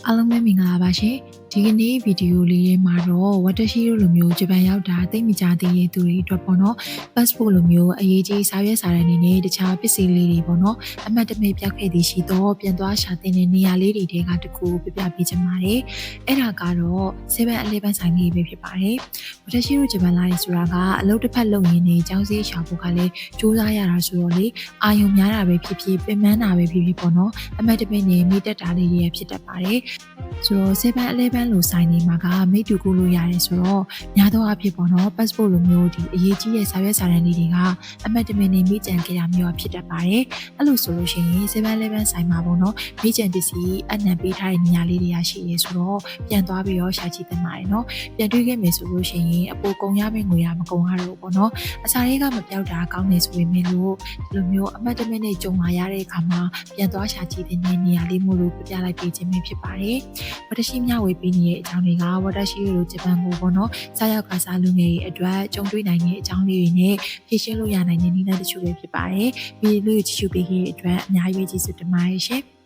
အားလုံးပဲမင်္ဂလာပါရှင်ဒီကနေ့ဗီဒီယိုလေးထဲမှာတော့ဝတ်တရှိလိုမျိုးဂျပန်ရောက်တာသိမကြသေးတဲ့သူတွေအတွက်ပေါ့နော် passport လိုမျိုးအရေးကြီးစာရွက်စာတမ်းတွေနဲ့တခြားပစ္စည်းလေးတွေပေါ့နော်အမှတ်တမဲ့ပြောက်ခဲ့သည်ရှိတော့ပြန်သွားရှာတဲ့နေရာလေးတွေကတခုပြပြပေးချင်ပါတယ်အဲ့ဒါကတော့7-11ဆိုင်လေးပဲဖြစ်ပါတယ်ဝတ်တရှိလိုဂျပန်လာရေးဆိုတာကအလုပ်တစ်ဖက်လုပ်ရင်းနဲ့ကျောင်းစည်းရှာဖို့ကလည်းစူးစမ်းရတာဆိုတော့လေအာယုံများတာပဲဖြစ်ဖြစ်ပင်ပန်းတာပဲဖြစ်ဖြစ်ပေါ့နော်အမှတ်တမဲ့နဲ့မိတက်တာလေးတွေဖြစ်တတ်ပါတယ်ဆိုတော့7-11လိုဆိုင်နေမှာကမိတူကူလို့ရတယ်ဆိုတော့များသောအားဖြင့်ပေါ့နော် passport လိုမျိုးဒီအရေးကြီးတဲ့စာရွက်စာတမ်းတွေကအမှတ်တမဲ့နေမိကြံခဲ့တာမျိုးဖြစ်တတ်ပါတယ်အဲ့လိုဆိုလို့ရှိရင်7-11ဆိုင်မှာပေါ့နော်မိကြံပစ္စည်းအနှံပေးထားတဲ့နေရာလေးတွေရရှိရဲဆိုတော့ပြန်သွားပြီးတော့ရှာကြည့်သင့်ပါတယ်နော်ပြန်တွေ့ခဲ့မယ်ဆိုလို့ရှိရင်အပိုကုန်ရမယ့်ငွေရမကုန်ရတော့ပေါ့နော်အစာတွေကမပြောက်တာကောင်းနေဆိုပေမဲ့လို့ဒီလိုမျိုးအမှတ်တမဲ့နဲ့ကြုံလာရတဲ့အခါမှာပြန်သွားရှာကြည့်တဲ့နေရာလေးမျိုးလို့ပြပြလိုက်ပေးခြင်းပဲဖြစ်ပါတယ်ဝတ်တရှိမျှဝေပေးနေတဲ့အကြောင်းတွေကဝတ်တရှိလိုဂျပန်ကိုပေါ့နော်စားရောက်ကစားလူငယ်တွေအတွက်ကြုံတွေ့နိုင်တဲ့အကြောင်းလေးတွေနဲ့ဖြည့်ရှင်းလို့ရနိုင်တဲ့နည်းလမ်းတချို့ပဲဖြစ်ပါတယ်ဒီလိုကြည့်ရှုပေးခဲ့တဲ့အတွက်အများကြီးကျေးဇူးတင်ပါတယ်ရှင်